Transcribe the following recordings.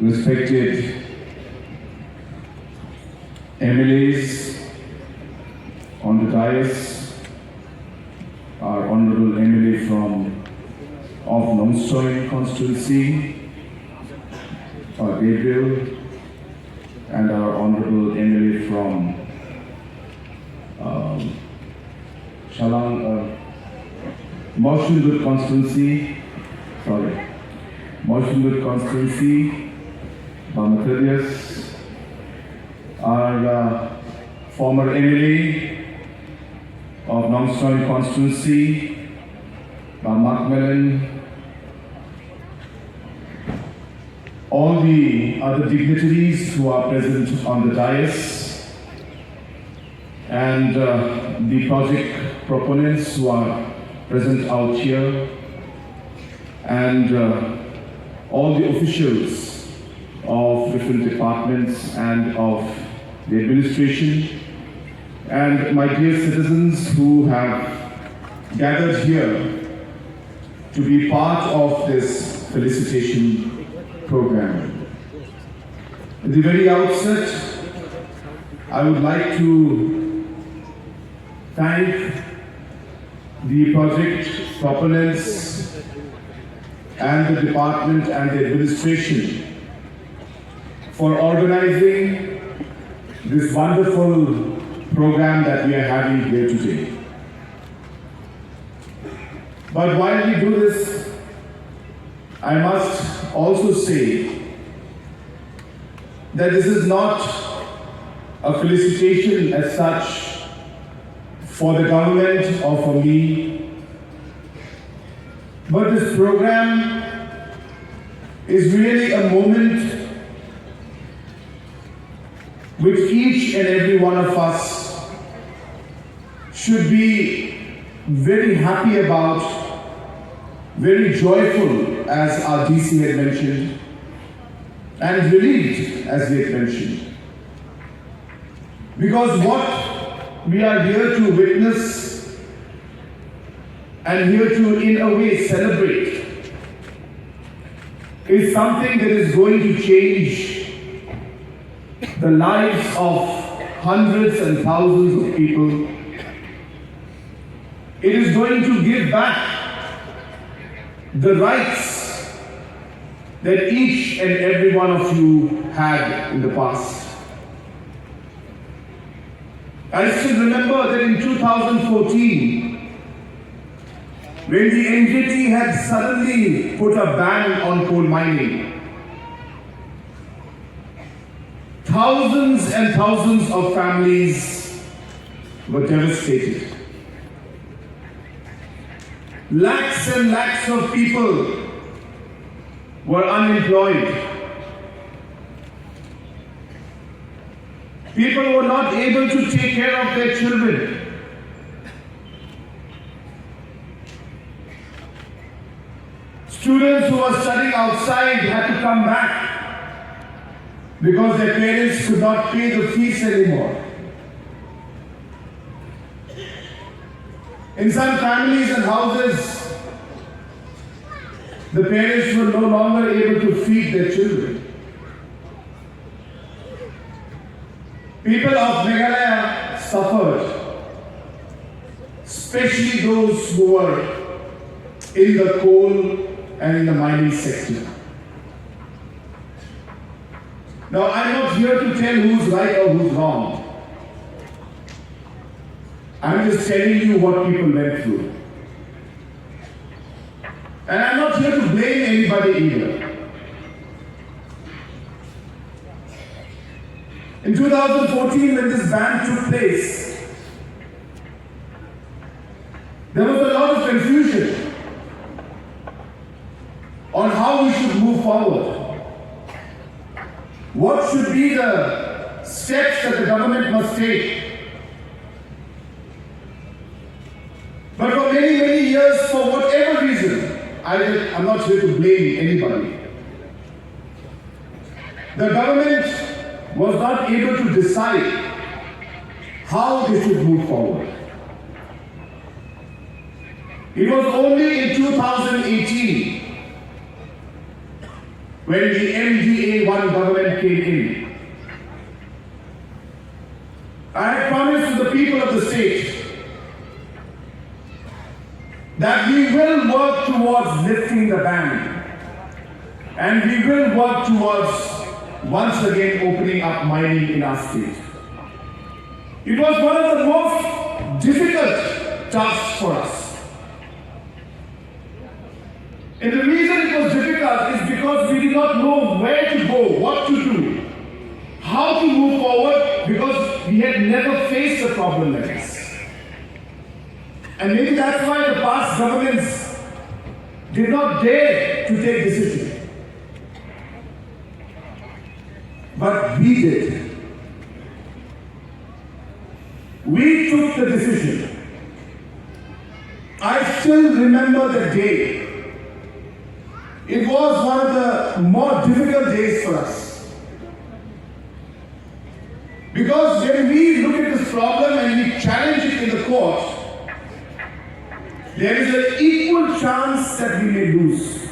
respected MLAs on the dais, our Honorable MLA of Nongstoin constituency, our Briew, and our Honorable MLA from Motionwood constituency, Bamathalias, our former MLA of Nongstoin constituency, Macmillan, all the other dignitaries who are present on the dais, and the project proponents who are present out here, and all the officials of different departments and of the administration, and my dear citizens who have gathered here to be part of this felicitation program. At the very outset, I would like to thank the project proponents and the department and the administration for organizing this wonderful program that we are having here today. But while we do this, I must also say that this is not a felicitation as such for the government or for me, but this program is really a moment which each and every one of us should be very happy about, very joyful, as our DC had mentioned, and relieved, as they had mentioned. Because what we are here to witness and here to, in a way, celebrate is something that is going to change the lives of hundreds and thousands of people. It is going to give back the rights that each and every one of you had in the past. I still remember that in 2014, when the NJT had suddenly put a ban on coal mining, thousands and thousands of families were devastated. Lakhs and lakhs of people were unemployed. People were not able to take care of their children. Students who were studying outside had to come back because their parents could not pay the fees anymore. In some families and houses, the parents were no longer able to feed their children. People of Meghalaya suffered, especially those who were in the coal and in the mining sector. Now, I'm not here to tell who's right or who's wrong. I'm just telling you what people went through. And I'm not here to blame anybody either. In 2014, when this ban took place, there was a lot of confusion on how we should move forward. What should be the steps that the government must take? But for many, many years, for whatever reason, I'm not here to blame anybody. The government was not able to decide how they should move forward. It was only in 2018 when the MDA-1 government came in. I had promised to the people of the state that we will work towards lifting the ban, and we will work towards once again opening up mining in our state. It was one of the most difficult tasks for us. And the reason it was difficult is because we did not know where to go, what to do, how to move forward, because we had never faced a problem like this. And maybe that's why the past governments did not dare to take decisions. But we did. We took the decision. I still remember the day. It was one of the more difficult days for us. Because when we look at this problem and we challenge it in the court, there is an equal chance that we may lose.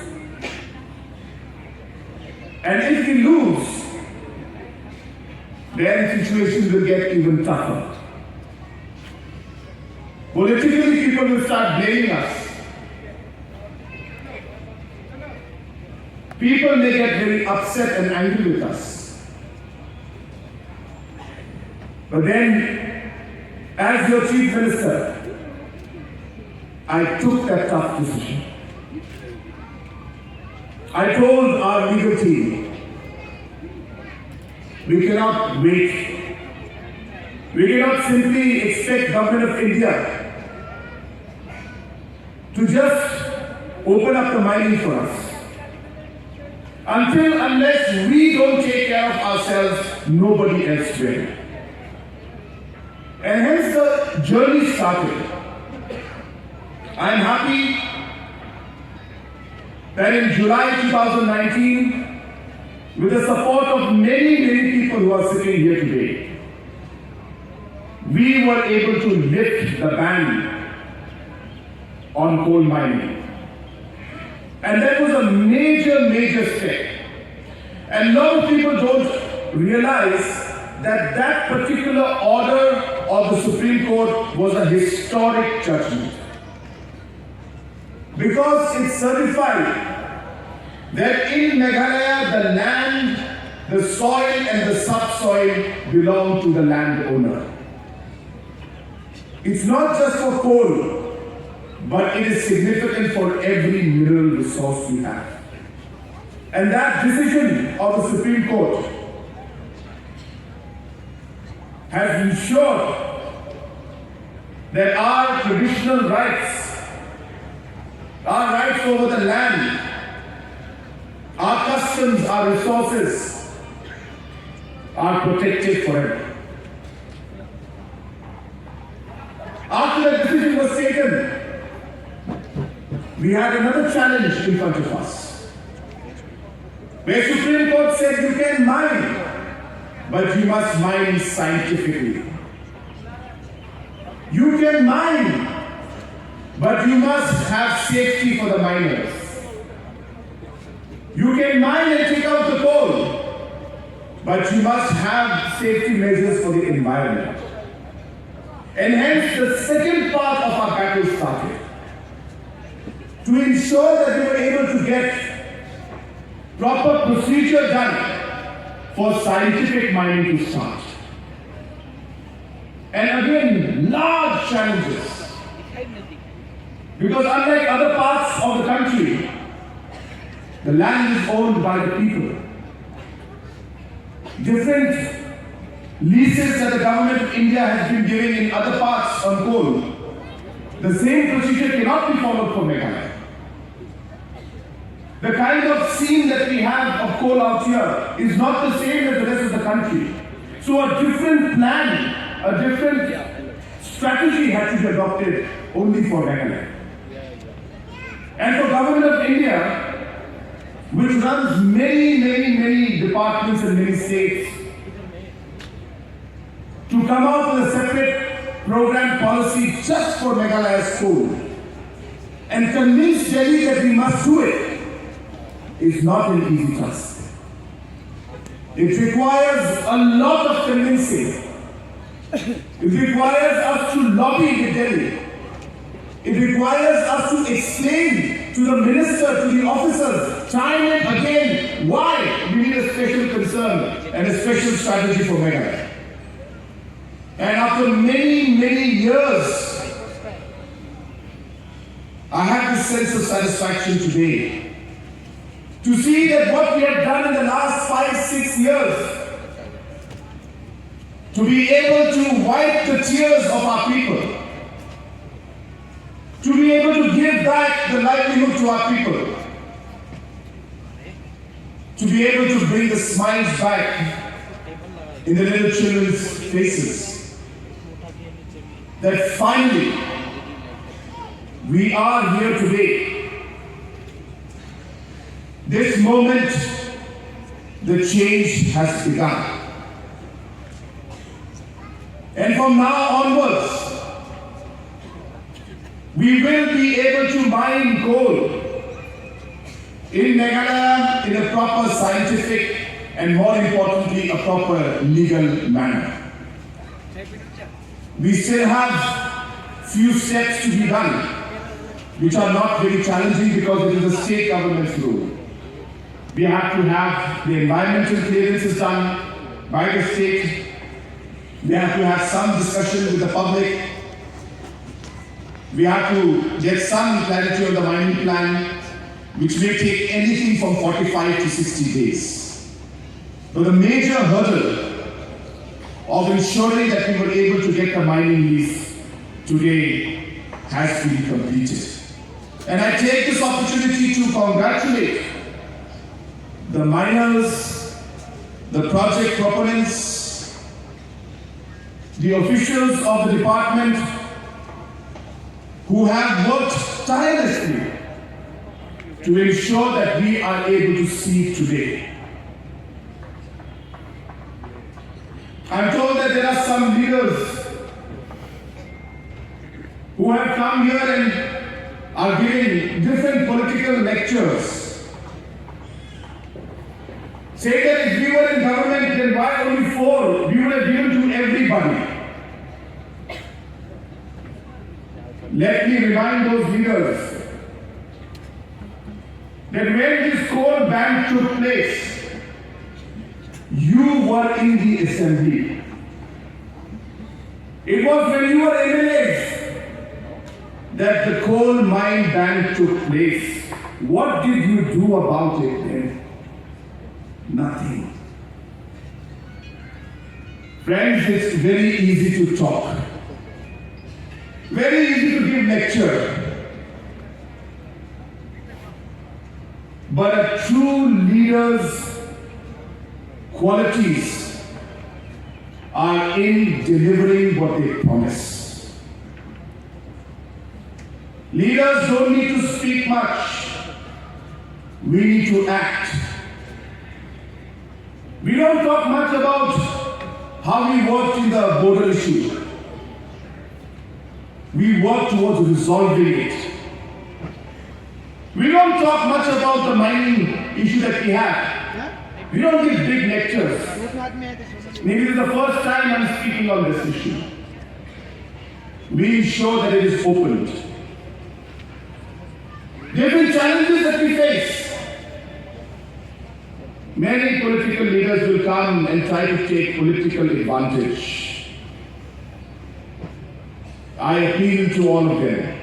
And if we lose, then the situation will get even tougher. Politically, people will start blaming us. People may get very upset and angry with us. But then, as your Chief Minister, I took that tough decision. I told our legal team, we cannot wait. We cannot simply expect Government of India to just open up the mining for us. Unless we don't take care of ourselves, nobody else will. And hence the journey started. I am happy that in July 2019, with the support of many people who are sitting here today, we were able to lift the ban on coal mining. And that was a major step. And a lot of people don't realize that that particular order of the Supreme Court was a historic judgment. Because it certified that in Meghalaya, the land, the soil and the subsoil belong to the landowner. It's not just for coal, but it is significant for every mineral resource we have. And that decision of the Supreme Court has ensured that our traditional rights, our rights over the land, our customs, our resources are protected forever. After that decision was taken, we had another challenge in front of us, where Supreme Court said you can mine, but you must mine scientifically. You can mine, but you must have safety for the miners. You can mine and take out the coal, but you must have safety measures for the environment. And hence the second part of our battle started, to ensure that we were able to get proper procedure done for scientific mining to start. And again, large challenges. Because unlike other parts of the country, the land is owned by the people. Different leases that the Government of India has been giving in other parts on coal, the same procedure cannot be followed for Meghalaya. The kind of scene that we have of coal out here is not the same as the rest of the country. So a different plan, a different strategy had to be adopted only for Meghalaya. And for Government of India, which runs many departments in many states, to come out with a separate program policy just for Meghalaya's coal and convince Delhi that we must do it is not an easy task. It requires a lot of convincing. It requires us to lobby with Delhi. It requires us to explain to the minister, to the officers, time and again, why we need a special concern and a special strategy for Meghalaya. And after many, many years, I have this sense of satisfaction today to see that what we have done in the last 5-6 years, to be able to wipe the tears of our people, to be able to give back the livelihood to our people, to be able to bring the smiles back in the little children's faces, that finally we are here today. This moment, the change has begun. And from now onwards, we will be able to mine gold in Meghalaya in a proper scientific and, more importantly, a proper legal manner. We still have few steps to be done, which are not very challenging because it is a state government's rule. We have to have the environmental clearances done by the state. We have to have some discussion with the public. We have to get some clarity on the mining plan, which may take anything from 45 to 60 days. But the major hurdle of ensuring that we were able to get the mining lease today has been completed. And I take this opportunity to congratulate the miners, the project proponents, the officials of the department who have worked tirelessly to ensure that we are able to see today. I'm told that there are some leaders who have come here and are giving different political lectures, saying that if we were in government, then why only 4? We would have given to everybody. Let me remind those leaders that when this coal ban took place, you were in the assembly. It was when you were MLAs that the coal mine ban took place. What did you do about it then? Nothing. Friends, it's very easy to talk. Very easy to give lecture. But a true leader's qualities are in delivering what they promise. Leaders don't need to speak much. We need to act. We don't talk much about how we worked in the border issue. We work towards resolving it. We don't talk much about the mining issue that we have. We don't give big lectures. Maybe this is the first time I'm speaking on this issue. We ensure that it is opened. There have been challenges that we face. Many political leaders will come and try to take political advantage. I appeal to all of them.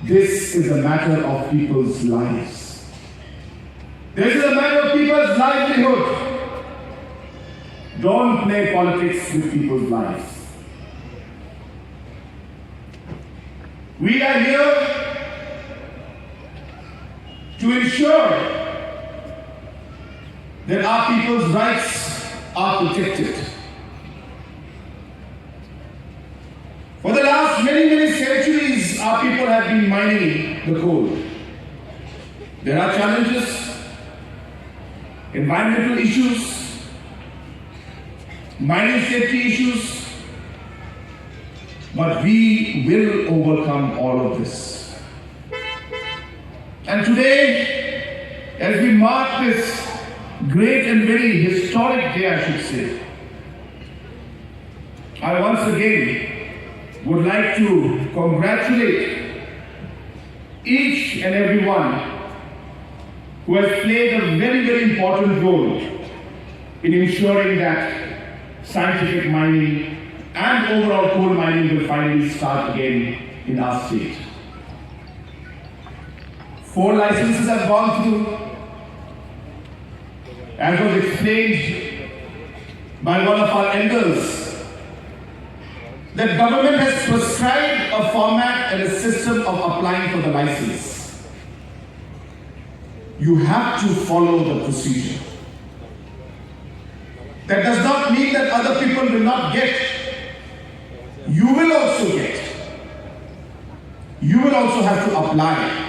This is a matter of people's lives. This is a matter of people's livelihood. Don't play politics with people's lives. We are here to ensure that our people's rights are protected. For the last many centuries, our people have been mining the coal. There are challenges, environmental issues, mining safety issues, but we will overcome all of this. And today, as we mark this great and very historic day, I should say. I once again would like to congratulate each and every one who has played a very, very important role in ensuring that scientific mining and overall coal mining will finally start again in our state. 4 licenses have gone through. As was explained by one of our elders, that government has prescribed a format and a system of applying for the license. You have to follow the procedure. That does not mean that other people will not get. You will also get. You will also have to apply.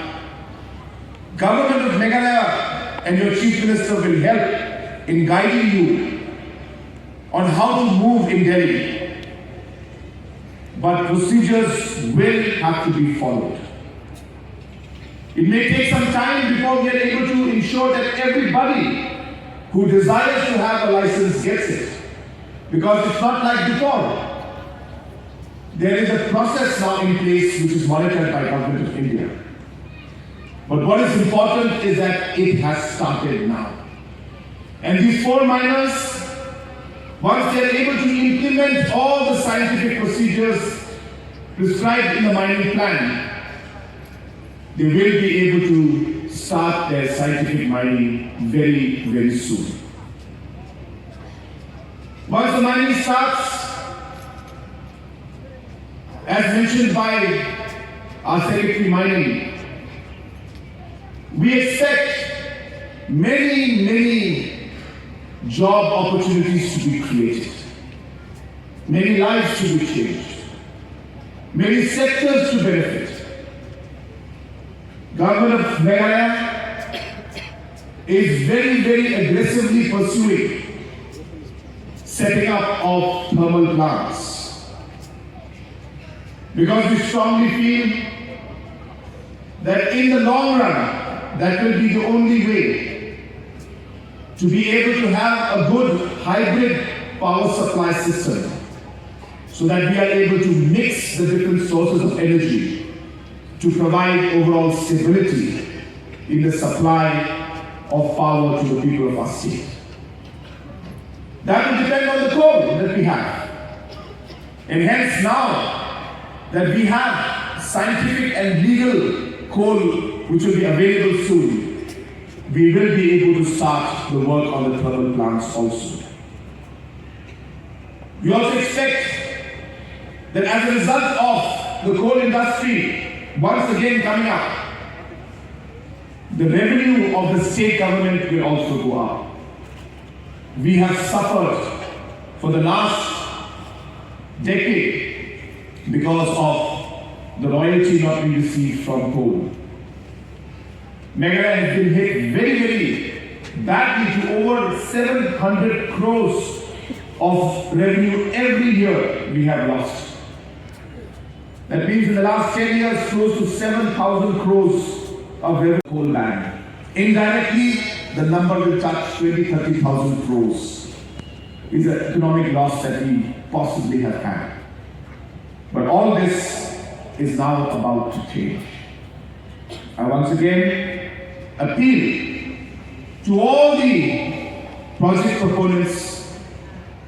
Government of Meghalaya and your Chief Minister will help in guiding you on how to move in Delhi. But procedures will have to be followed. It may take some time before we are able to ensure that everybody who desires to have a license gets it. Because it's not like before. There is a process now in place which is monitored by Government of India. But what is important is that it has started now. And these 4 miners, once they are able to implement all the scientific procedures prescribed in the mining plan, they will be able to start their scientific mining very, very soon. Once the mining starts, as mentioned by our Secretary Mining, we expect many, many job opportunities to be created, many lives to be changed, many sectors to benefit. Government of Meghalaya is very, very aggressively pursuing setting up of thermal plants, because we strongly feel that in the long run, that will be the only way to be able to have a good hybrid power supply system, so that we are able to mix the different sources of energy to provide overall stability in the supply of power to the people of our state. That will depend on the coal that we have. And hence now that we have scientific and legal coal which will be available soon, we will be able to start the work on the thermal plants also. We also expect that as a result of the coal industry once again coming up, the revenue of the state government will also go up. We have suffered for the last decade because of the royalty not being received from coal. Meghalaya has been hit very, very badly to over 700 crores of revenue every year we have lost. That means in the last 10 years, close to 7,000 crores of revenue coal ban. Indirectly, the number will touch 20,000-30,000 crores. Is the economic loss that we possibly have had. But all this is now about to change. I once again appeal to all the project proponents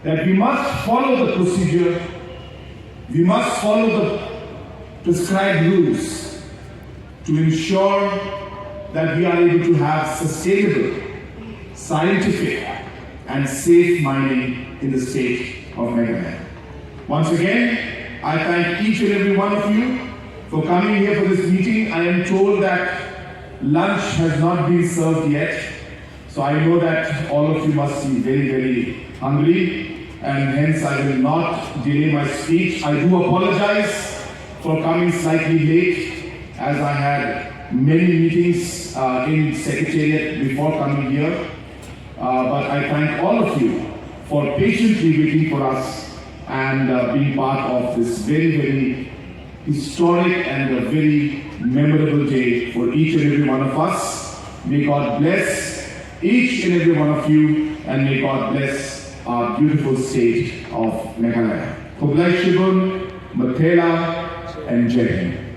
that we must follow the procedure, we must follow the prescribed rules to ensure that we are able to have sustainable, scientific and safe mining in the state of Meghalaya. Once again, I thank each and every one of you for coming here for this meeting. I am told that lunch has not been served yet, so I know that all of you must be very, very hungry, and hence I will not delay my speech. I do apologize for coming slightly late, as I had many meetings in Secretariat before coming here. But I thank all of you for patiently waiting for us and being part of this very, very historic and a very memorable day for each and every one of us. May God bless each and every one of you, and may God bless our beautiful state of Meghalaya. Kublai Shibun, Mathela, and Jingim.